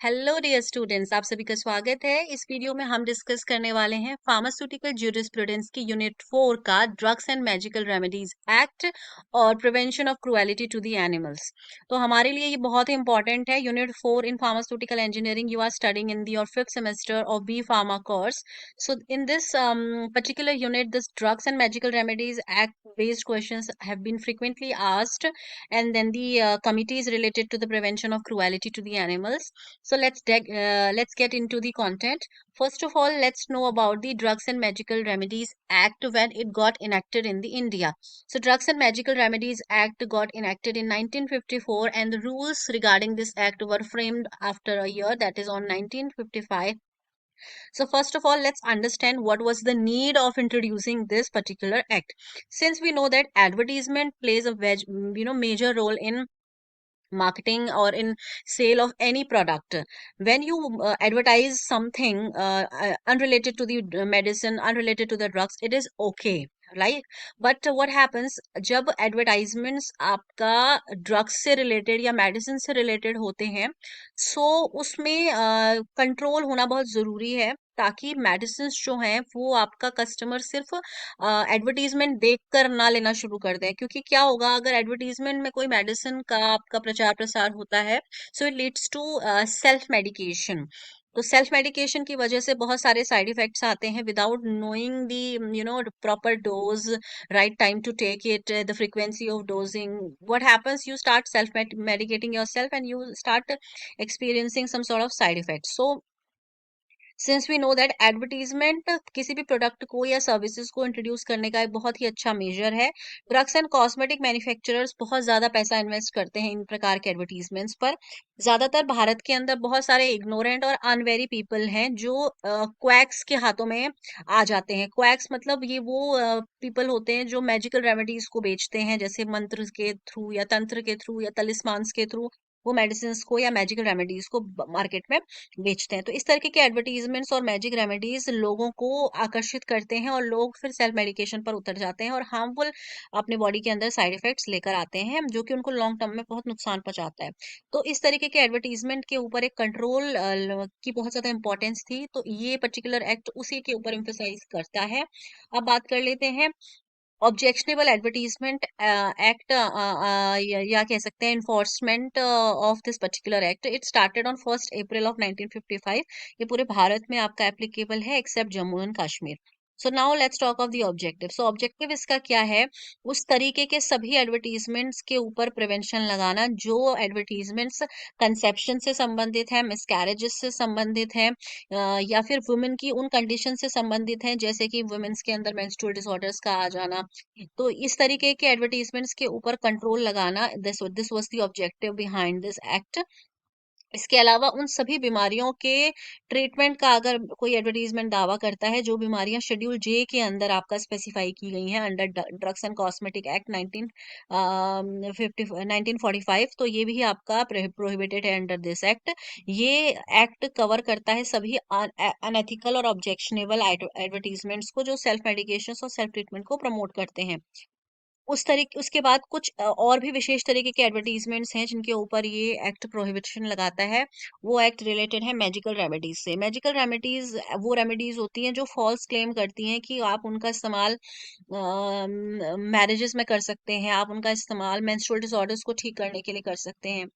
Hello dear students, आप सभी का स्वागत है। इस वीडियो में हम डिस्कस करने वाले हैं फार्मास्यूटिकल ज्यूरिस्प्रूडेंस की यूनिट 4 का drugs and magical remedies act और prevention of cruelty to the animals. तो हमारे लिए ये बहुत ही इंपॉर्टेंट है। Unit 4 in pharmaceutical engineering, you are studying in the your 5th semester of B pharma course. So in this particular unit, this drugs and magical remedies act based questions have been frequently asked, and then the committee is related to the prevention of cruelty to the animals. So let's get into the content. First of all, let's know about the Drugs and Magical Remedies Act when it got enacted in the India. So Drugs and Magical Remedies Act got enacted in 1954, and the rules regarding this act were framed after a year, that is on 1955. So first of all, let's understand what was the need of introducing this particular act. Since we know that advertisement plays a major role in marketing or in sale of any product. When you advertise something unrelated to the medicine, unrelated to the drugs, it is okay, right? But what happens जब advertisements आपका drugs से related या medicine से related होते हैं, so उसमें control होना बहुत जरूरी है, ताकि मेडिसिन जो हैं वो आपका कस्टमर सिर्फ एडवर्टीजमेंट देखकर ना लेना शुरू कर दें। क्योंकि क्या होगा, अगर एडवर्टीजमेंट में कोई मेडिसिन का आपका प्रचार प्रसार होता है, so it leads to self medication. तो सेल्फ मेडिकेशन की वजह से बहुत सारे साइड इफेक्ट्स आते हैं without knowing the proper dose, right time to take it, the frequency of dosing. What happens, you start self medicating yourself and you start experiencing some sort of side effects. So since we know that advertisement किसी भी product को या services को introduce करने का एक बहुत ही अच्छा मेजर है। ड्रग्स एंड कॉस्मेटिक मैन्युफैक्चरर्स बहुत ज्यादा पैसा इन्वेस्ट करते हैं इन प्रकार के एडवर्टीजमेंट्स पर। ज्यादातर भारत के अंदर बहुत सारे इग्नोरेंट और अनवेरी पीपल हैं जो क्वैक्स के हाथों में आ जाते हैं। क्वैक्स मतलब ये वो पीपल होते हैं जो मैजिकल रेमेडीज को बेचते हैं, जैसे मंत्र के थ्रू या तंत्र के थ्रू या तलिस्मांस के थ्रू वो मेडिसिन को या मैजिकल रेमेडीज को मार्केट में बेचते हैं। तो इस तरीके के एडवर्टीजमेंट्स और मैजिक रेमेडीज लोगों को आकर्षित करते हैं और लोग फिर सेल्फ मेडिकेशन पर उतर जाते हैं और हार्मफुल अपने बॉडी के अंदर साइड इफेक्ट्स लेकर आते हैं, जो कि उनको लॉन्ग टर्म में बहुत नुकसान पहुंचाता है। तो इस तरीके के एडवर्टीजमेंट के ऊपर एक कंट्रोल की बहुत ज्यादा इंपॉर्टेंस थी, तो ये पर्टिकुलर एक्ट उसी के ऊपर एम्फेसाइज करता है। अब बात कर लेते हैं ऑब्जेक्शनेबल एडवर्टीजमेंट एक्ट, या कह सकते हैं enforcement of this particular act. It started on 1 April of 1955। ये पूरे भारत में आपका एप्लीकेबल है except Jammu and Kashmir. So now let's talk of the objective. So objective इसका क्या है, उस तरीके के सभी एडवर्टीजमेंट्स के ऊपर प्रिवेंशन लगाना जो एडवर्टीजमेंट्स कंसेप्शन से संबंधित है, मिसकैरेजेस से संबंधित है, या फिर वुमेन की उन कंडीशन से संबंधित हैं जैसे कि वुमेन्स के अंदर मेंस्ट्रुअल डिसऑर्डर्स का आ जाना। तो इस तरीके के एडवर्टीजमेंट्स के ऊपर कंट्रोल लगाना, this was the objective behind this act. इसके अलावा उन सभी बीमारियों के ट्रीटमेंट का अगर कोई एडवर्टीजमेंट दावा करता है, जो बीमारियां शेड्यूल जे के अंदर आपका स्पेसिफाई की गई हैं under drugs and cosmetic act 1945, तो ये भी आपका प्रोहिबिटेड है अंडर दिस एक्ट। ये एक्ट कवर करता है सभी अनएथिकल और ऑब्जेक्शनेबल एडवर्टीजमेंट्स को जो सेल्फ मेडिकेशन और सेल्फ ट्रीटमेंट को प्रमोट करते हैं। उस तरीके उसके बाद कुछ और भी विशेष तरीके के एडवर्टीजमेंट्स हैं जिनके ऊपर ये एक्ट प्रोहिबिशन लगाता है। वो एक्ट रिलेटेड है मैजिकल रेमेडीज से। मैजिकल रेमेडीज वो रेमेडीज होती हैं जो फॉल्स क्लेम करती हैं कि आप उनका इस्तेमाल मैरिजेस में कर सकते हैं, आप उनका इस्तेमाल मेंस्ट्रुअल डिसऑर्डर्स को ठीक करने के लिए कर सकते हैं।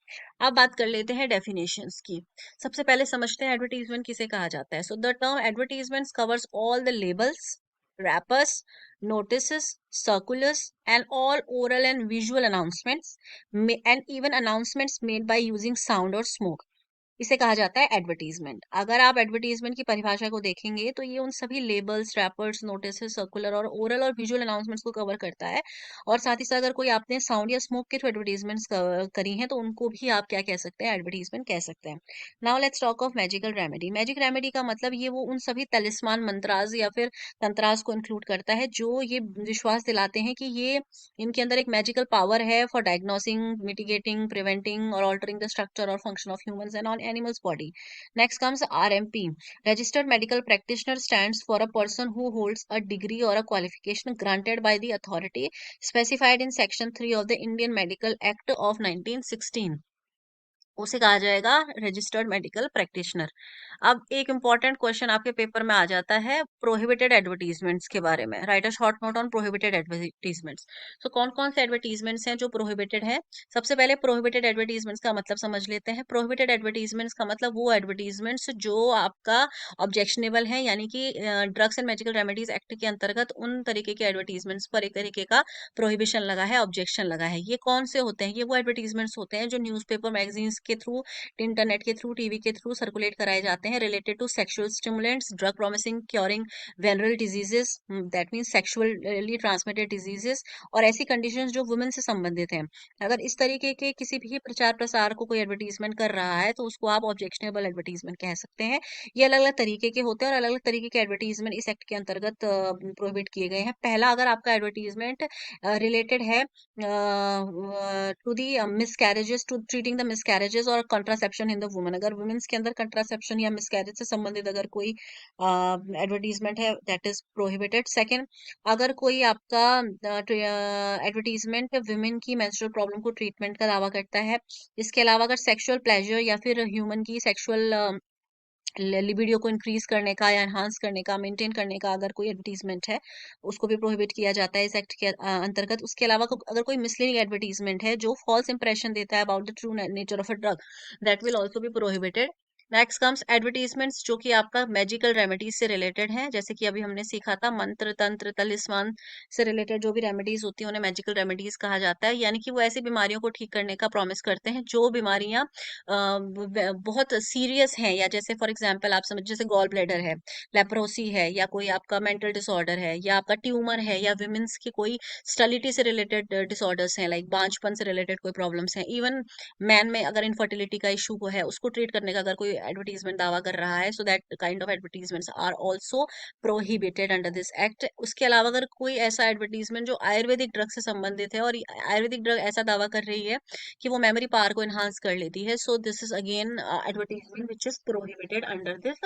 अब बात कर लेते हैं डेफिनेशंस की। सबसे पहले समझते हैं एडवर्टीजमेंट किसे कहा जाता है। So the term advertisements covers all the labels, wrappers, notices, circulars, and all oral and visual announcements, and even announcements made by using sound or smoke. इसे कहा जाता है एडवर्टीजमेंट। अगर आप एडवर्टीजमेंट की परिभाषा को देखेंगे तो ये उन सभी लेबल्स, रैपर्स, नोटिस, सर्कुलर और ओरल और विजुअल अनाउंसमेंट्स को कवर करता है। और साथ ही साथ अगर कोई आपने साउंड या स्मोक के थ्रू एडवर्टीजमेंट्स करी हैं तो उनको भी आप क्या कह सकते हैं, एडवर्टीजमेंट कह सकते हैं। Now let's talk of magical remedy. Magic remedy का मतलब ये वो उन सभी तलिस्मान, मंत्राज या फिर तंत्राज को इंक्लूड करता है जो ये विश्वास दिलाते हैं कि ये इनके अंदर एक मैजिकल पावर है फॉर डायग्नोसिंग, मिटिगेटिंग, प्रिवेंटिंग और ऑल्टरिंग द स्ट्रक्चर और function of humans and on animal's body. Next comes RMP. Registered medical practitioner stands for a person who holds a degree or a qualification granted by the authority specified in Section 3 of the Indian Medical Act of 1916. उसे कहा जाएगा registered medical practitioner. अब एक important question आपके paper में आ जाता है prohibited advertisements के बारे में। Right a short note on prohibited advertisements. तो कौन कौन से एडवर्टीजमेंट्स हैं जो प्रोहिबिटेड है? सबसे पहले प्रोहिबिटेड एडवर्टीजमेंट्स का मतलब समझ लेते हैं। प्रोहिबिटेड एडवर्टीजमेंट्स का मतलब वो एडवर्टीजमेंट्स जो आपका ऑब्जेक्शनेबल है, यानी कि drugs and medical remedies act के अंतर्गत उन तरीके के एडवर्टीजमेंट्स पर एक तरीके का प्रोहिबिशन लगा है, ऑब्जेक्शन लगा है। ये कौन से होते हैं? ये वो एडवर्टीजमेंट्स होते हैं जो न्यूज़पेपर, मैगजीन्स के थ्रू, इंटरनेट के थ्रू, टीवी के थ्रू सर्कुलेट कराए जाते हैं, related to sexual stimulants, drug promising curing venereal diseases, that means sexually transmitted diseases, और ऐसी कंडीशंस जो वुमेन से संबंधित हैं। अगर इस तरीके के किसी भी प्रचार प्रसार को कोई एडवर्टीजमेंट कर रहा है तो उसको आप ऑब्जेक्शनेबल एडवर्टीजमेंट कह सकते हैं। ये अलग अलग तरीके के होते हैं और अलग अलग तरीके के एडवर्टीजमेंट इस एक्ट के अंतर्गत प्रोहिबिट किए गए हैं। पहला, अगर आपका एडवर्टीजमेंट रिलेटेड है to the miscarriages, to treating the miscarriages और कंट्रासेप्शन इन द वुमन, अगर वुमेन्स के अंदर कंट्रासेप्शन या मिसकैरेज से संबंधित अगर कोई एडवर्टीजमेंट है, दैट इज प्रोहिबिटेड। सेकंड, अगर कोई आपका एडवर्टीजमेंट वुमेन की मेंस्ट्रुअल प्रॉब्लम को ट्रीटमेंट का दावा करता है, इसके अलावा अगर सेक्सुअल प्लेजर या फिर ह्यूमन की सेक्सुअल लिबिडो को इंक्रीज करने का या एनहांस करने का, मेंटेन करने का अगर कोई एडवर्टीजमेंट है, उसको भी प्रोहिबिट किया जाता है इस एक्ट के अंतर्गत। उसके अलावा अगर कोई मिसलीडिंग एडवर्टीजमेंट है जो फॉल्स इंप्रेशन देता है about the true nature of a drug, that will also be prohibited. Next comes advertisements जो कि आपका मेडिकल रेमेडीज से रिलेटेड है, जैसे कि अभी हमने सीखा था मंत्र तंत्र तलिस्मान से रिलेटेड जो भी रेमेडीज होती हैं उन्हें मेडिकल रेमेडीज कहा जाता है, यानी कि वो ऐसी बीमारियों को ठीक करने का प्रॉमिस करते हैं जो बीमारियां बहुत सीरियस हैं, या जैसे फॉर एग्जांपल आप समझ, जैसे गॉल ब्लैडर है, लेप्रोसी है, या कोई आपका मेंटल डिसऑर्डर है, या आपका ट्यूमर है, या विमेंस की कोई स्टलिटी से रिलेटेड डिसऑर्डर्स हैं, लाइक बांझपन से रिलेटेड कोई प्रॉब्लम्स हैं, इवन मैन में अगर इनफर्टिलिटी का इशू है उसको ट्रीट करने का अगर कोई एडवर्टीजमेंट दावा कर रहा है, so that kind of advertisements are also prohibited under this act. उसके अलावा अगर कोई ऐसा एडवर्टीजमेंट जो आयुर्वेदिक ड्रग से संबंधित है और आयुर्वेदिक ड्रग ऐसा दावा कर रही है कि वो मेमोरी पावर को एनहांस कर लेती है, so this is again advertisement which is prohibited under this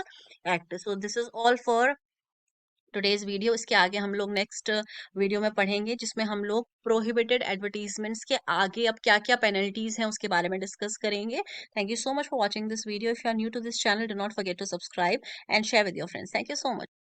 act. So this is all for today's video. इसके आगे हम लोग नेक्स्ट वीडियो में पढ़ेंगे जिसमें हम लोग प्रोहिबिटेड एडवर्टीजमेंट्स के आगे अब क्या क्या पेनल्टीज हैं उसके बारे में डिस्कस करेंगे। Thank you so much for watching this video. If you are new to this channel, do not forget to subscribe and share with your friends. Thank you so much.